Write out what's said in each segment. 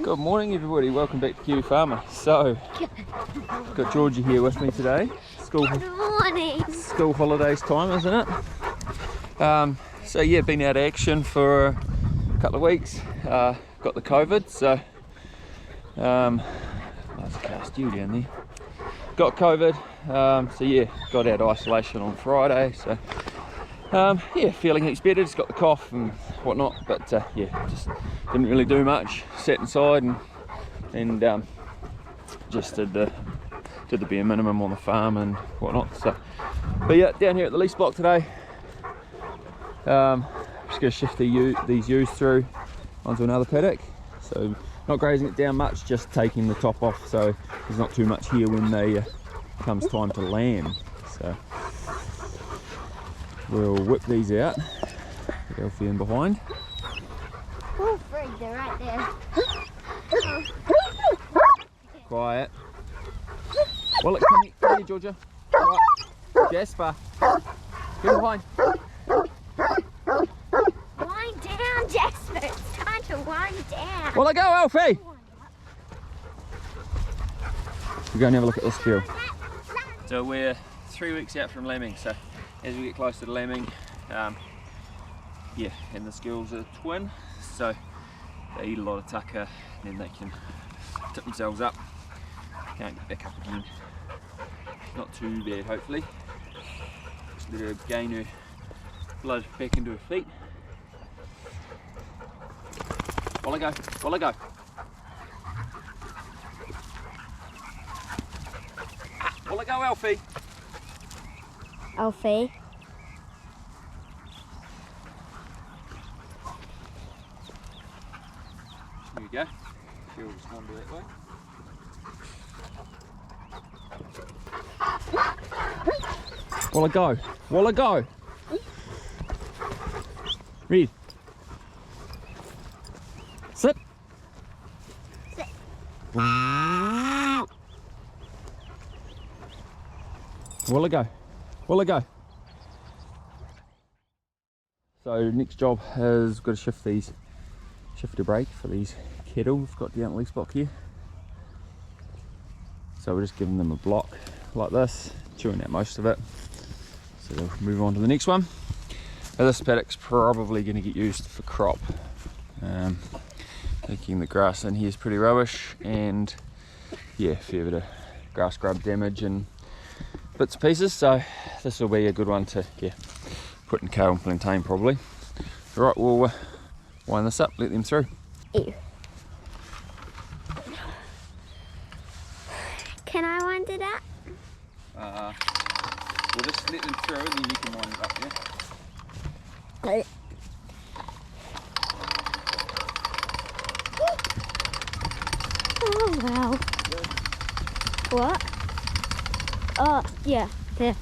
Good morning everybody, welcome back to Kiwi Farmer. So, got Georgie here with me today. Good morning. School holidays time, isn't it? So yeah, been out of action for a couple of weeks. Got the COVID, so there's a car stew down there. Got COVID, so yeah, got out of isolation on Friday. So yeah, feeling heaps better. Just got the cough and whatnot, but yeah, just didn't really do much. Sat inside and just did the bare minimum on the farm and whatnot. So, but yeah, down here at the lease block today. Just going to shift these ewes through onto another paddock. So not grazing it down much, just taking the top off so there's not too much here when they comes time to lamb. So we'll whip these out. Put Alfie in behind. Oh, Fred, they're right there. Quiet. Well, come here, Georgia. Quiet. Jasper, get behind. Wind down, Jasper. It's time to wind down. Well, I go, Alfie. We're going to have a look at this field. So we're 3 weeks out from lambing. So as we get closer to lambing, yeah, and the skills are twin, so they eat a lot of tucker and then they can tip themselves up. Can't get back up again. Not too bad, hopefully. Just let her gain her blood back into her feet. While I go, while I go. While I go, Alfie. Alfie. Here we go. She'll just wander that way. While I go, while I go. Read. Sit. Sit. While I go, while I go. So next job is got to shift a brake for these cattle we've got down at lease block here. So we're just giving them a block like this, chewing out most of it. So they'll move on to the next one. Now this paddock's probably going to get used for crop. Thinking the grass in here is pretty rubbish, and yeah, a fair bit of grass grub damage and bits and pieces. So this will be a good one to put in kale and plantain probably. Right, we'll wind this up, let them through. Ew. Can I wind it up? We'll just let them through and then you can wind it up, yeah? Oh wow. What? Oh yeah, there.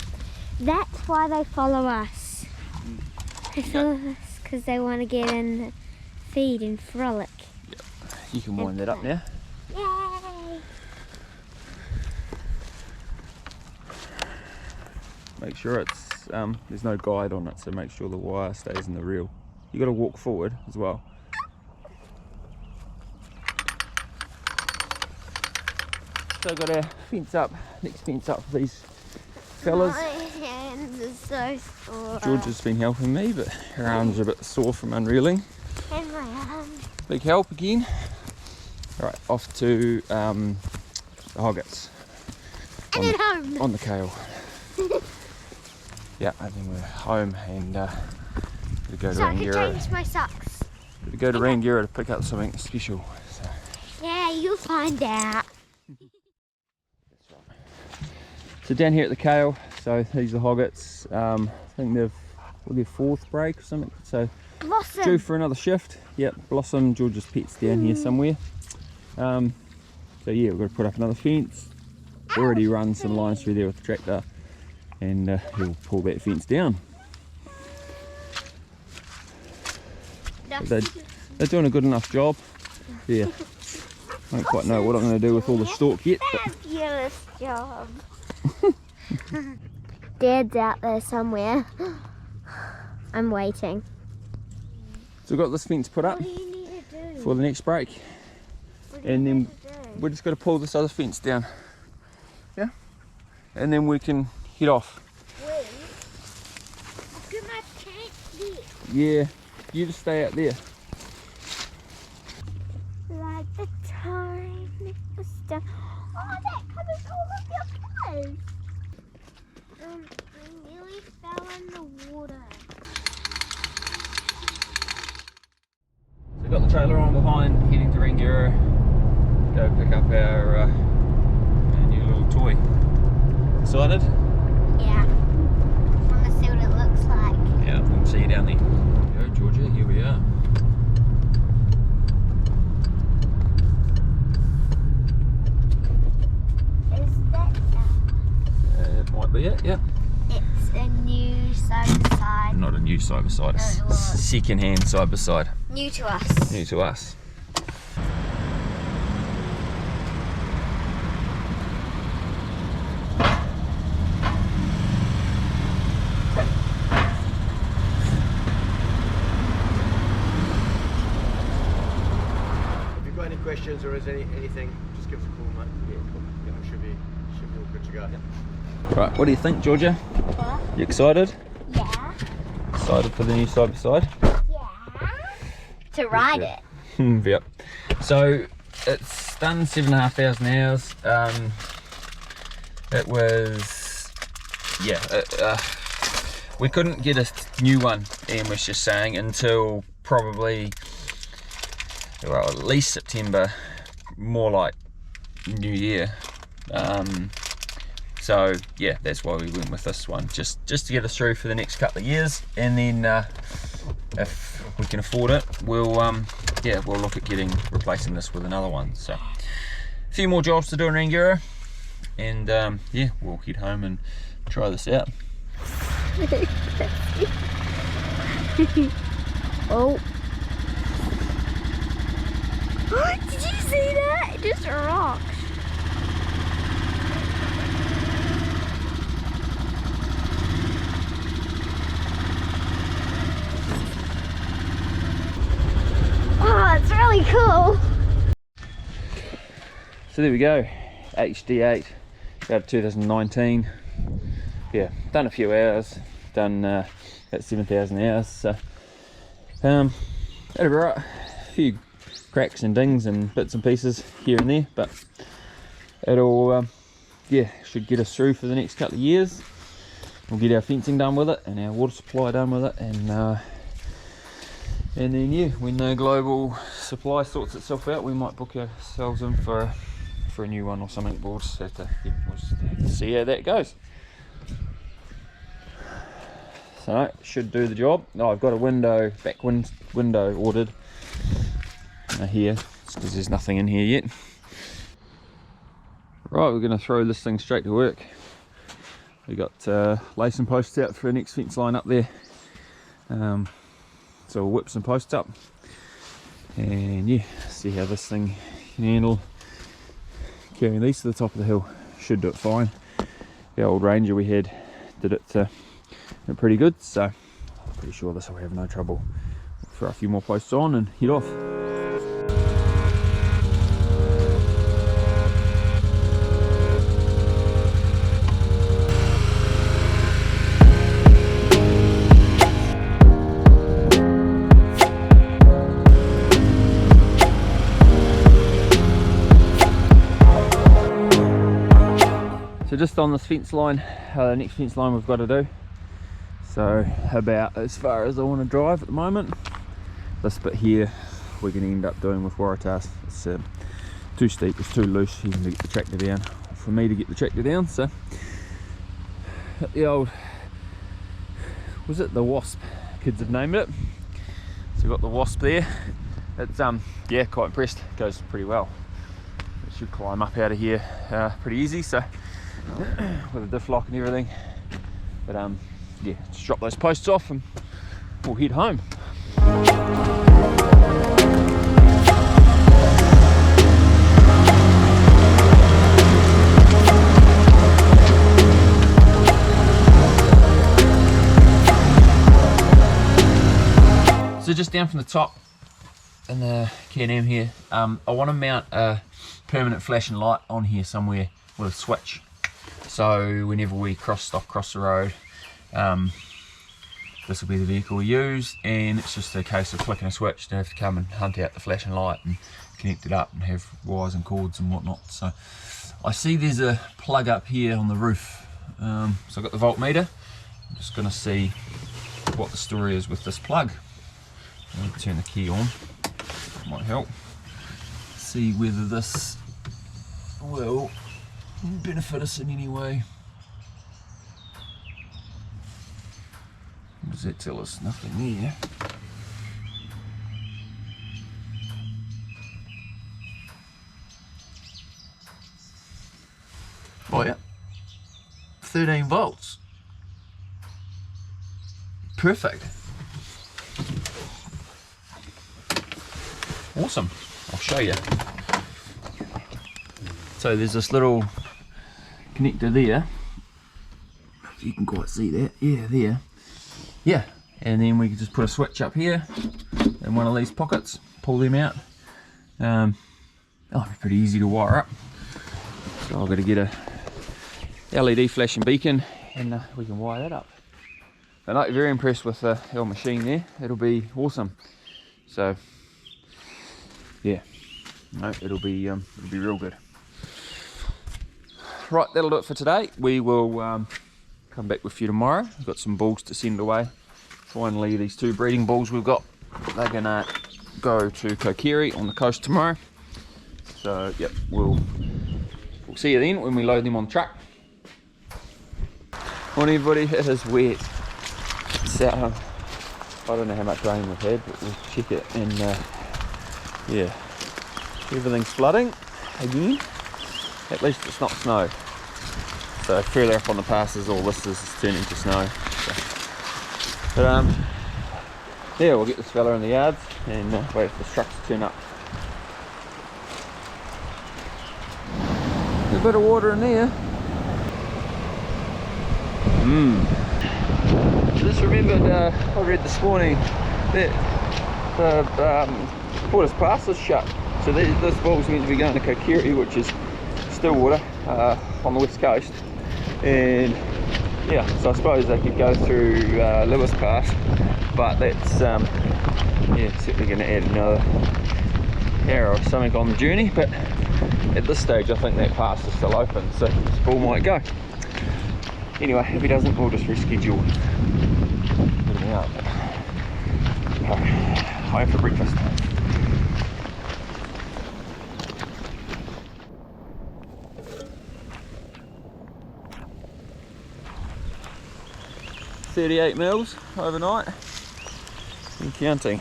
That's why they follow us. They follow us because they want to get in, feed and frolic. Yep. You can wind that up now. Yay! Make sure it's there's no guide on it, so make sure the wire stays in the reel. You got to walk forward as well. So I've got our fence up, next fence up for these fellas. My hands are so sore. George has been helping me, but her arms are a bit sore from unreeling. And my arms. Big help again. Alright, off to the hoggets. And at home. On the kale. Yeah, and then we're home and we'll go to So I can Rangira. change my socks. We'll go to Rangira to pick up something special. So. Yeah, you'll find out. That's right. So down here at the kale, so these are the hoggets. I think they've their fourth break or something. So Blossom. due for another shift. Yep, Blossom, George's pet's down here somewhere. So yeah, we've got to put up another fence. Already run some lines through there with the tractor, and he'll pull that fence down. They're doing a good enough job. Yeah, I don't quite know what I'm going to do with all the stalk yet. Fabulous job. Dad's out there somewhere. I'm waiting. So we've got this fence put up What do you need to do? for the next break. What And then we're just got to pull this other fence down. Yeah? And then we can head off. Wait. Look at my pants there. Yeah, you just stay out there. Like the time it was done. Oh, that covers all of your clothes. I nearly fell in the water. So we've got the trailer on behind, heading to Rangiora. Go pick up our new little toy. Excited? Yeah. Want to see what it looks like. Yeah, we'll see you down there. There we go, Georgia, here we are. Is that It might be it, yeah. It's a new side-by-side. Not a new side-by-side, it's second-hand side-by-side. New to us. New to us. Questions or is anything, just give us a call, mate. Yeah, cool. Yeah, should be all good to go. Yeah. Right, what do you think, Georgia? What? You excited? Yeah. Excited for the new side-by-side? Yeah. To ride it. Yep. So it's done 7,500 hours. It was, yeah. We couldn't get a new one, Ian was just saying, until probably, well, at least September, more like New Year. So yeah, that's why we went with this one, just to get us through for the next couple of years, and then if we can afford it, we'll look at replacing this with another one. So a few more jobs to do in Rangiora, and yeah, we'll head home and try this out. Oh. Did you see that? It just rocked. Oh, it's really cool. So there we go, HD8 out of 2019. Yeah, done a few hours, done about 7,000 hours. So it'll be right. A few cracks and dings and bits and pieces here and there, but it'll yeah, should get us through for the next couple of years. We'll get our fencing done with it and our water supply done with it, and then yeah, when the global supply sorts itself out, we might book ourselves in for a new one or something. We'll just have to, yeah, we'll just have to see how that goes. So should do the job. Oh, I've got a back window ordered here, because there's nothing in here yet. Right, we're going to throw this thing straight to work. We got lacing posts out for the next fence line up there, so we'll whip some posts up and yeah, see how this thing can handle carrying these to the top of the hill. Should do it fine. The old Ranger we had did it pretty good, so I'm pretty sure this will have no trouble. We'll throw a few more posts on and head off. So just on this fence line, the next fence line we've got to do. So about as far as I want to drive at the moment. This bit here we're going to end up doing with Waratahs. It's too steep, it's too loose even to get the tractor down, for me to get the tractor down. So the old, was it the Wasp? Kids have named it. So we've got the Wasp there. It's yeah, quite impressed. It goes pretty well. It should climb up out of here pretty easy. So with a diff lock and everything, but yeah, just drop those posts off and we'll head home. So just down from the top, in the Can-Am here. I want to mount a permanent flashing light on here somewhere with a switch. So whenever we stop across the road, this will be the vehicle we use, and it's just a case of flicking a switch. Don't have to come and hunt out the flashing light and connect it up and have wires and cords and whatnot. So I see there's a plug up here on the roof. So I've got the voltmeter. I'm just going to see what the story is with this plug. I'll turn the key on. Might help. See whether this will benefit us in any way. What does that tell us? Nothing there. Oh yeah, 13 volts. Perfect. Awesome. I'll show you. So there's this little connector there. If you can quite see that. Yeah, there. Yeah, and then we can just put a switch up here in one of these pockets, pull them out. It'll be pretty easy to wire up. So I've got to get a LED flashing beacon, and we can wire that up. I'm not very impressed with the old machine there. It'll be awesome. So yeah, no, it'll be real good. Right, that'll do it for today. We will come back with you tomorrow. We've got some bulls to send away. Finally, these 2 breeding bulls we've got, they're gonna go to Canterbury on the coast tomorrow. So yep, we'll see you then when we load them on the truck. Morning everybody, it is wet. It's I don't know how much rain we've had, but we'll check it, and yeah, everything's flooding again. At least it's not snow. So further up on the passes, all this is turning to snow. So, but yeah, we'll get this fella in the yards and wait for the trucks to turn up. There's a bit of water in there. Just remembered, I read this morning that the Porter's Pass is shut. So this bull's meant to be going to Canterbury, which is Stillwater on the west coast. And yeah, so I suppose they could go through Lewis Pass, but that's yeah, certainly going to add another hour or something on the journey. But at this stage I think that pass is still open, so this bull might go. Anyway, if he doesn't, we'll just reschedule. Get him out. Home for breakfast. $38 mils overnight and counting.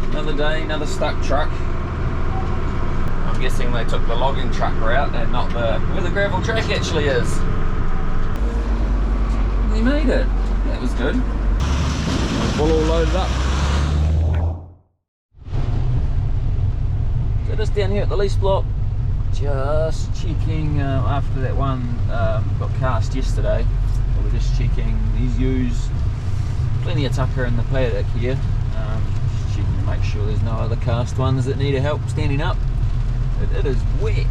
Another day, another stuck truck. I'm guessing they took the logging truck route and not where the gravel track actually is. They made it. That was good. Full all loaded up. So just down here at the lease block, just checking after that one got cast yesterday. We're just checking these ewes. Plenty of tucker in the paddock here. Just checking to make sure there's no other cast ones that need help standing up. It is wet.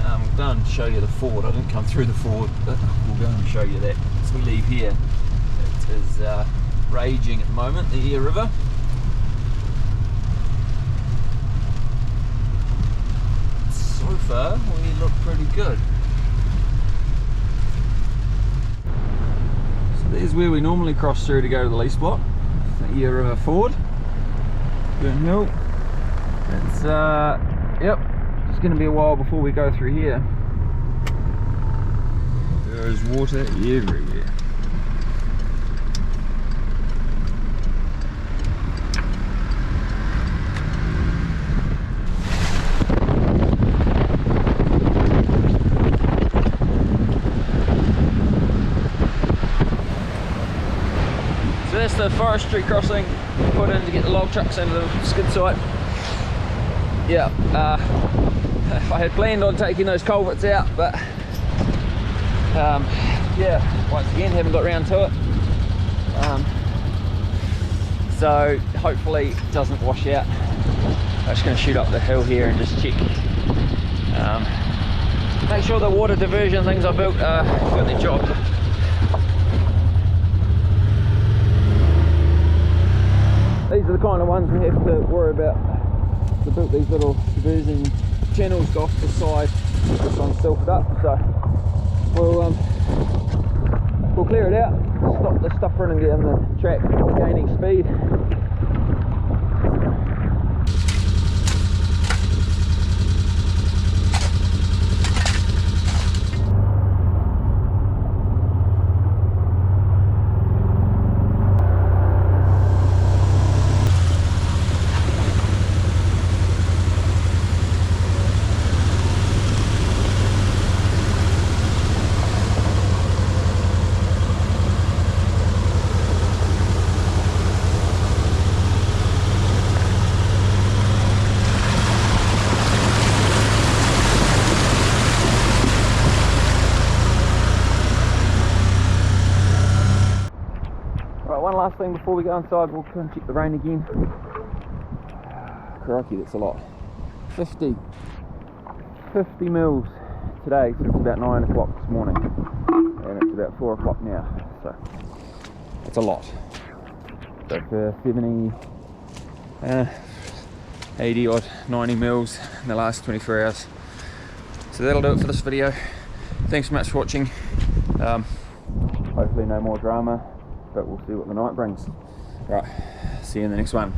We'll go and show you the ford. I didn't come through the ford, but we'll go and show you that as we leave here. It is raging at the moment, the Eyre River. So far, we look pretty good. There's where we normally cross through to go to the lease block, the Eyre River Ford. Downhill. It's yep, it's going to be a while before we go through here. There's water everywhere. So that's the forestry crossing put in to get the log trucks into the skid site. Yeah, I had planned on taking those culverts out, but yeah, once again haven't got round to it. so hopefully it doesn't wash out. I'm just going to shoot up the hill here and just check. Make sure the water diversion things I built got their job. These are the kind of ones we have to worry about. We built these little diversion channels off the side. This one's silted up, so we'll clear it out, stop the stuff running down the track, gaining speed. One last thing before we go inside, we'll go and check the rain again. Crikey, that's a lot. 50 mils today since about 9 o'clock this morning, and it's about 4 o'clock now, so it's a lot. So for 70, 80 odd, 90 mils in the last 24 hours. So that'll do it for this video. Thanks so much for watching. Hopefully no more drama, but we'll see what the night brings. Right, see you in the next one.